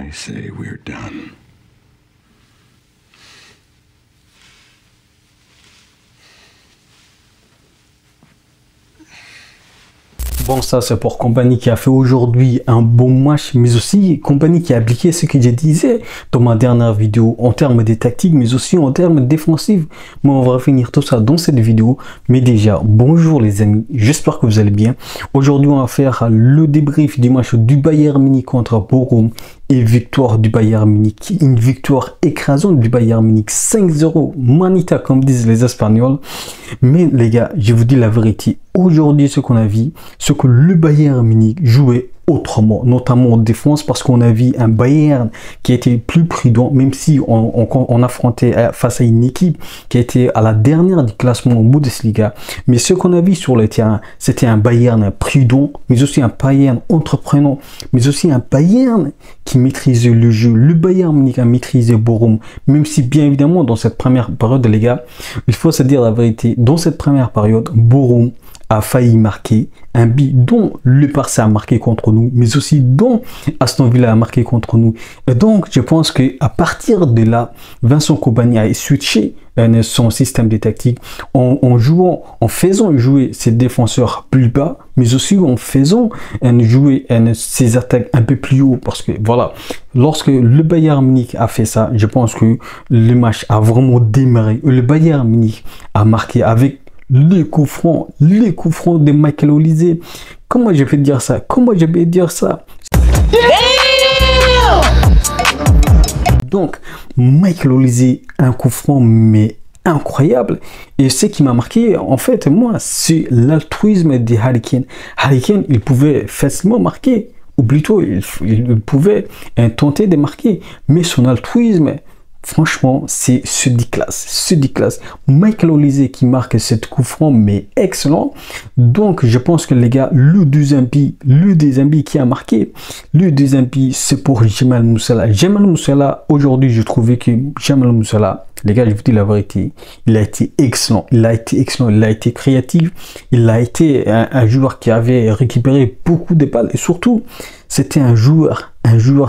I say we're done. Bon, ça c'est pour Kompany qui a fait aujourd'hui un bon match, mais aussi Kompany qui a appliqué ce que je disais dans ma dernière vidéo en termes de tactique, mais aussi en termes défensifs. Mais on va finir tout ça dans cette vidéo. Mais déjà, bonjour les amis, j'espère que vous allez bien. Aujourd'hui, on va faire le débrief du match du Bayern Munich contre Bochum et victoire du Bayern Munich. Une victoire écrasante du Bayern Munich, 5-0, manita comme disent les Espagnols. Mais les gars, je vous dis la vérité. Aujourd'hui, ce qu'on a vu, c'est que le Bayern Munich jouait autrement, notamment en défense, parce qu'on a vu un Bayern qui était plus prudent, même si on affrontait face à une équipe qui était à la dernière du classement en Bundesliga. Mais ce qu'on a vu sur le terrain, c'était un Bayern prudent, mais aussi un Bayern entreprenant, mais aussi un Bayern qui maîtrisait le jeu. Le Bayern Munich a maîtrisé Bochum, même si bien évidemment dans cette première période, les gars, il faut se dire la vérité, dans cette première période, Bochum a failli marquer un but dont le Barça a marqué contre nous, mais aussi dont Aston Villa a marqué contre nous. Et donc, je pense que à partir de là, Vincent Kompany a switché son système de tactique en faisant jouer ses défenseurs plus bas, mais aussi en faisant jouer ses attaques un peu plus haut. Parce que voilà, lorsque le Bayern Munich a fait ça, je pense que le match a vraiment démarré. Le Bayern Munich a marqué avec les coups francs de Michael Olise. Comment je vais dire ça? Donc, Michael Olise, un coup franc, mais incroyable. Et ce qui m'a marqué, en fait, moi, c'est l'altruisme de Harry Kane. Harry Kane, il pouvait facilement marquer, ou plutôt, il pouvait tenter de marquer, mais son altruisme, franchement, c'est ce dit classe. Michael Olise qui marque cette coup franc, mais excellent. Donc, je pense que les gars, le deuxième but qui a marqué, le deuxième but, c'est pour Jamal Musiala. Jamal Musiala, aujourd'hui, je trouvais que Jamal Musiala, les gars, je vous dis la vérité, il a été excellent. Il a été créatif. Il a été un joueur qui avait récupéré beaucoup de balles. Et surtout, c'était un joueur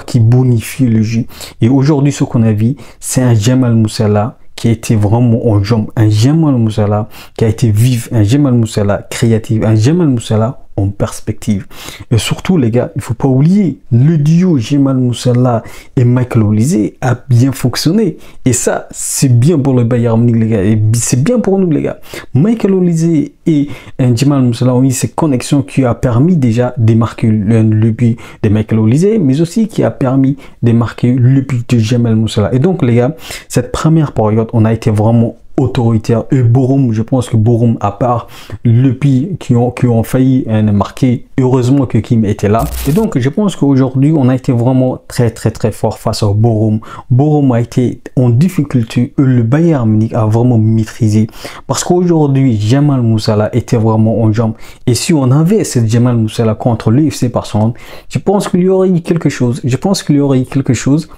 qui bonifie le jeu. Et aujourd'hui, ce qu'on a vu, c'est un Jamal Musiala qui a été vraiment en jambes, un Jamal Musiala qui a été vif, un Jamal Musiala créatif, un Jamal Musiala en perspective. Et surtout, les gars, il faut pas oublier, le duo Jamal Musiala et Michael Olise a bien fonctionné. Et ça, c'est bien pour le Bayern Munich, les gars. Et c'est bien pour nous, les gars. Michael Olise et Jamal Musiala ont eu ces connexions qui a permis déjà de marquer le but de Michael Olise, mais aussi qui a permis de marquer le but de Jamal Musiala. Et donc, les gars, cette première période, on a été vraiment autoritaire. Et Bochum, je pense que Bochum, à part le pays qui ont failli marquer, heureusement que Kim était là. Et donc, je pense qu'aujourd'hui, on a été vraiment très fort face à Bochum. Bochum a été en difficulté. Le Bayern Munich a vraiment maîtrisé. Parce qu'aujourd'hui, Jamal Musiala était vraiment en jambes. Et si on avait cette Jamal Musiala contre le FC Barcelone, je pense qu'il y aurait eu quelque chose.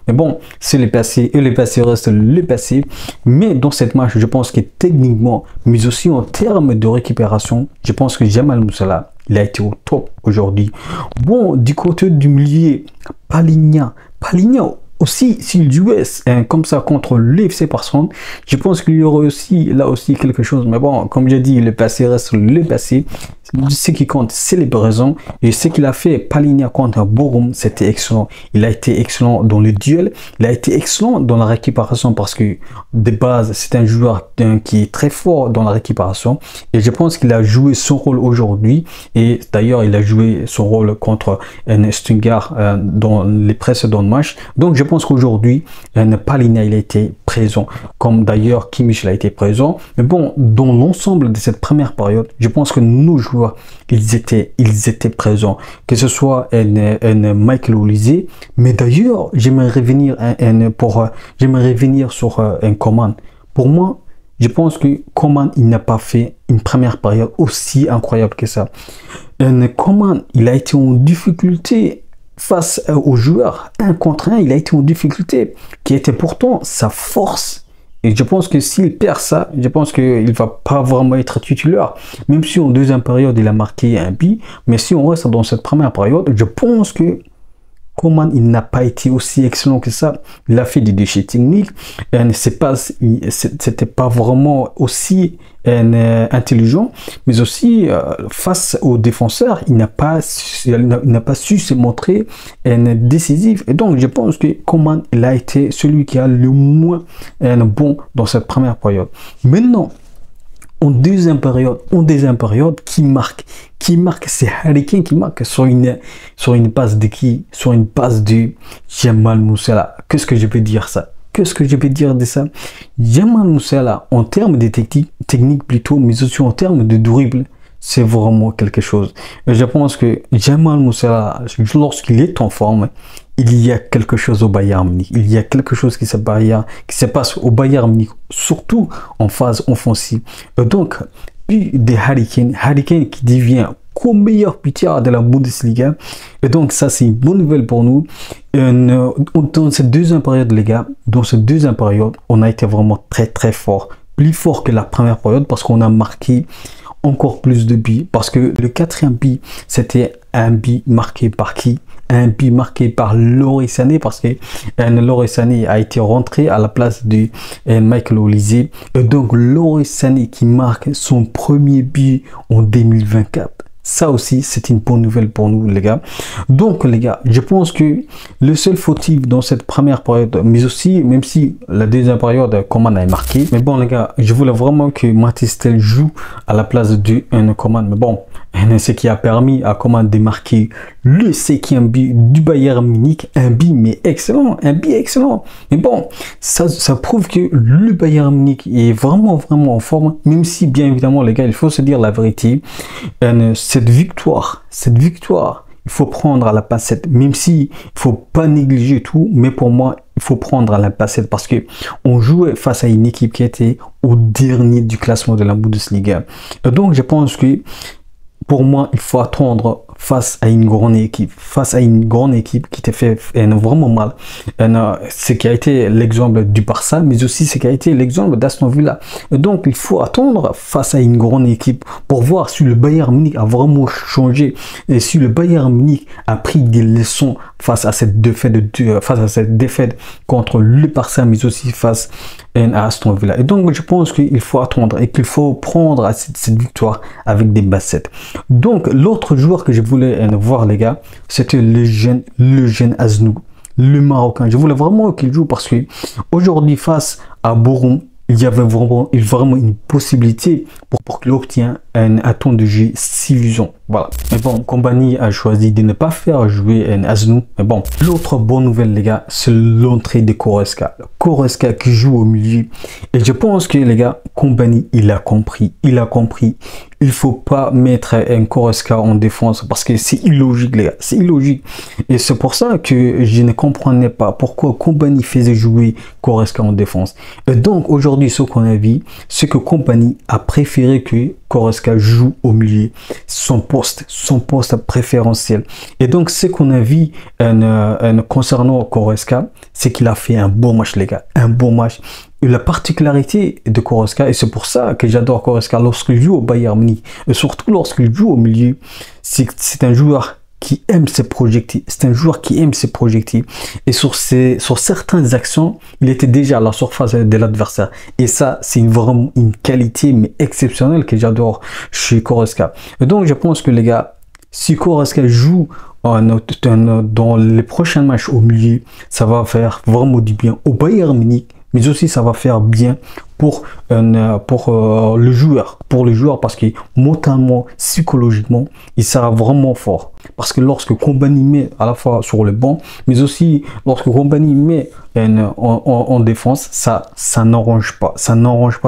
Mais bon, c'est le passé. Et le passé reste le passé. Mais dans cette match, je pense que techniquement, mais aussi en termes de récupération, je pense que Jamal Musiala, il a été au top aujourd'hui. Bon, du côté du milieu, Palhinha aussi, s'il jouait comme ça contre l'FC Barcelone, je pense qu'il y aurait aussi là aussi quelque chose. Mais bon, comme j'ai dit, le passé reste le passé. Ce qui compte, c'est les présents. Et ce qu'il a fait, Palhinha contre Bochum, c'était excellent. Il a été excellent dans le duel. Il a été excellent dans la récupération parce que de base, c'est un joueur qui est très fort dans la récupération. Et je pense qu'il a joué son rôle aujourd'hui. Et d'ailleurs, il a joué son rôle contre Stuttgart dans les précédents matchs. Donc, je pense qu'aujourd'hui, Palhinha, il a été présent. Comme d'ailleurs, Kimmich a été présent. Mais bon, dans l'ensemble de cette première période, je pense que nos joueurs, ils étaient présents, que ce soit Michael Olise, mais d'ailleurs j'aimerais revenir sur un Coman. Pour moi, je pense que Coman, il n'a pas fait une première période aussi incroyable que ça. Coman, il a été en difficulté face aux joueurs 1 contre 1, il a été en difficulté qui était pourtant sa force. Et je pense que s'il perd ça, je pense qu'il ne va pas vraiment être titulaire. Même si en deuxième période, il a marqué un but. Mais si on reste dans cette première période, je pense que Coman, il n'a pas été aussi excellent que ça. Il a fait des déchets techniques. C'était pas vraiment aussi intelligent, mais aussi face aux défenseurs, il n'a pas su se montrer décisif. Et donc, je pense que Coman, il a été celui qui a le moins bon dans cette première période. Maintenant, en deuxième période, qui marque, c'est Harry Kane qui marque sur une passe de qui? Sur une passe de Jamal Musiala. Qu'est-ce que je peux dire ça? Qu'est-ce que je peux dire de ça? Jamal Musiala, en termes de technique plutôt, mais aussi en termes de dribble, c'est vraiment quelque chose. Et je pense que Jamal Musiala, lorsqu'il est en forme, il y a quelque chose au Bayern Munich. Il y a quelque chose qui se passe au Bayern Munich, surtout en phase offensive. Et donc, puis de Harry Kane qui devient co-meilleur buteur de la Bundesliga. Et donc, ça, c'est une bonne nouvelle pour nous. Dans cette deuxième période, les gars, on a été vraiment très, très fort. Plus fort que la première période parce qu'on a marqué encore plus de buts. Parce que le quatrième but, c'était un but marqué par qui? Un but marqué par Leroy Sané, parce que Leroy Sané a été rentré à la place de Michael Olise. Et donc, Leroy Sané qui marque son premier but en 2024. Ça aussi, c'est une bonne nouvelle pour nous, les gars. Donc, les gars, je pense que le seul fautif dans cette première période, mais aussi, même si la deuxième période, Coman a marqué. Mais bon, les gars, je voulais vraiment que Mathys Tel joue à la place de Coman. Mais bon, ce qui a permis à Coman de marquer le 5e but du Bayern Munich. Un but, mais excellent. Un but excellent. Mais bon, ça prouve que le Bayern Munich est vraiment, vraiment en forme. Même si, bien évidemment, les gars, il faut se dire la vérité. Cette victoire, il faut prendre à la pincette, même si il faut pas négliger tout, mais pour moi, il faut prendre à la pincette parce que on jouait face à une équipe qui était au dernier du classement de la Bundesliga. Et donc, je pense que pour moi, il faut attendre face à une grande équipe, qui t'a fait vraiment mal. Ce qui a été l'exemple du Barça, mais aussi ce qui a été l'exemple d'Aston Villa. Et donc, il faut attendre face à une grande équipe pour voir si le Bayern Munich a vraiment changé et si le Bayern Munich a pris des leçons face à cette défaite contre le Barça, mais aussi face à Aston Villa. Et donc, je pense qu'il faut attendre et qu'il faut prendre cette victoire avec des bassettes. Donc, l'autre joueur que je voulais voir, les gars, c'était le jeune Aznou, le Marocain. Je voulais vraiment qu'il joue parce que aujourd'hui, face à Boron, il y avait vraiment une possibilité pour qu'il obtienne un temps de jeu suffisant. Voilà. Mais bon, Kompany a choisi de ne pas faire jouer Aznou. Mais bon, l'autre bonne nouvelle, les gars, c'est l'entrée de Goretzka. Goretzka qui joue au milieu. Et je pense que, les gars, Kompany, il a compris. Il faut pas mettre un Goretzka en défense parce que c'est illogique, les gars. C'est illogique. Et c'est pour ça que je ne comprenais pas pourquoi Kompany faisait jouer Goretzka en défense. Et donc, aujourd'hui, ce qu'on a vu, c'est que Kompany a préféré que Goretzka joue au milieu, son poste préférentiel. Et donc, ce qu'on a vu concernant Goretzka, c'est qu'il a fait un bon match, les gars. Un bon match. Et la particularité de Goretzka, et c'est pour ça que j'adore Goretzka lorsqu'il joue au Bayern Munich, et surtout lorsqu'il joue au milieu, c'est un joueur qui aime se projeter. C'est un joueur qui aime se projeter. Et sur certaines actions, il était déjà à la surface de l'adversaire. Et ça, c'est vraiment une qualité mais exceptionnelle que j'adore chez Goretzka. Et donc, je pense que, les gars, si Goretzka joue dans les prochains matchs au milieu, ça va faire vraiment du bien au Bayern Munich, mais aussi ça va faire bien pour le joueur, parce que mentalement, psychologiquement, il sera vraiment fort. Parce que lorsque Kompany met à la fois sur le banc, mais aussi lorsque Kompany met en défense, ça n'arrange pas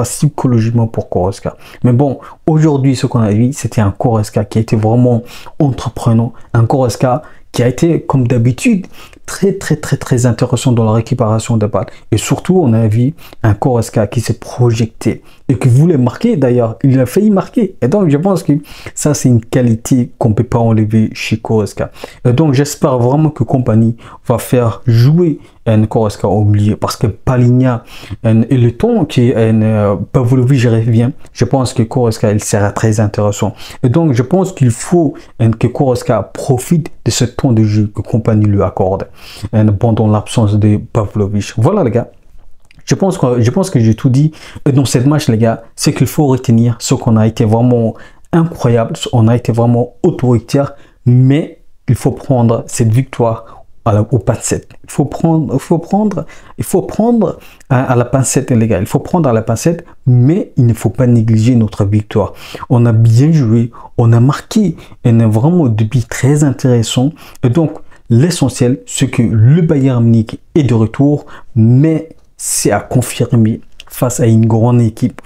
psychologiquement pour Goretzka. Mais bon, aujourd'hui, ce qu'on a vu, c'était un Goretzka qui a été vraiment entreprenant, un Goretzka qui a été, comme d'habitude, très intéressant dans la récupération de balles. Et surtout, on a vu un Goretzka qui s'est projeté. et qui voulait marquer d'ailleurs. Il a failli marquer. Et donc, je pense que ça, c'est une qualité qu'on ne peut pas enlever chez Goretzka. Et donc, j'espère vraiment que Kompany va faire jouer Goretzka au milieu parce que Palhinha et le temps que Pavlovic revient, je pense que Goretzka, il sera très intéressant. Et donc, je pense qu'il faut que Goretzka profite de ce temps de jeu que Kompany lui accorde pendant l'absence de Pavlovic. Voilà, les gars. Je pense que j'ai tout dit dans cette match, les gars. C'est qu'il faut retenir ce qu'on a été vraiment incroyable, on a été vraiment autoritaire, mais il faut prendre cette victoire au pincette. Il faut prendre à la pincette, les gars. Il faut prendre à la pincette, mais il ne faut pas négliger notre victoire. On a bien joué, on a marqué un vraiment début très intéressant. Et donc, l'essentiel, c'est que le Bayern Munich est de retour, mais c'est à confirmer face à une grande équipe,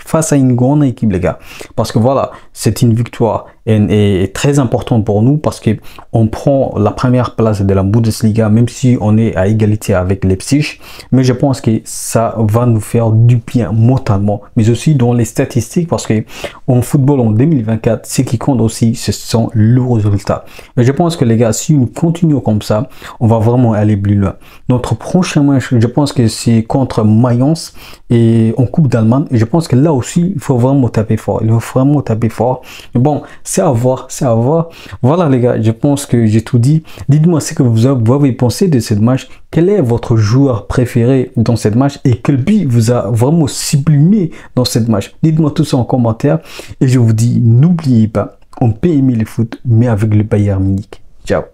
les gars. Parce que voilà, c'est une victoire est très importante pour nous parce que on prend la première place de la Bundesliga, même si on est à égalité avec Leipzig. Mais je pense que ça va nous faire du bien mentalement, mais aussi dans les statistiques, parce que en football en 2024, ce qui compte aussi, ce sont les résultats. Et je pense que les gars, si on continue comme ça, on va vraiment aller plus loin. Notre prochain match, je pense que c'est contre Mayence et en Coupe d'Allemagne. Et je pense que là aussi, il faut vraiment taper fort. Il faut vraiment taper fort. Mais bon, c'est à voir, c'est à voir. Voilà les gars, je pense que j'ai tout dit. Dites-moi ce que vous avez pensé de cette match. Quel est votre joueur préféré dans cette match et quel but vous a vraiment sublimé dans cette match? Dites-moi tout ça en commentaire. Et je vous dis, n'oubliez pas, on peut aimer le foot, mais avec le Bayern Munich. Ciao.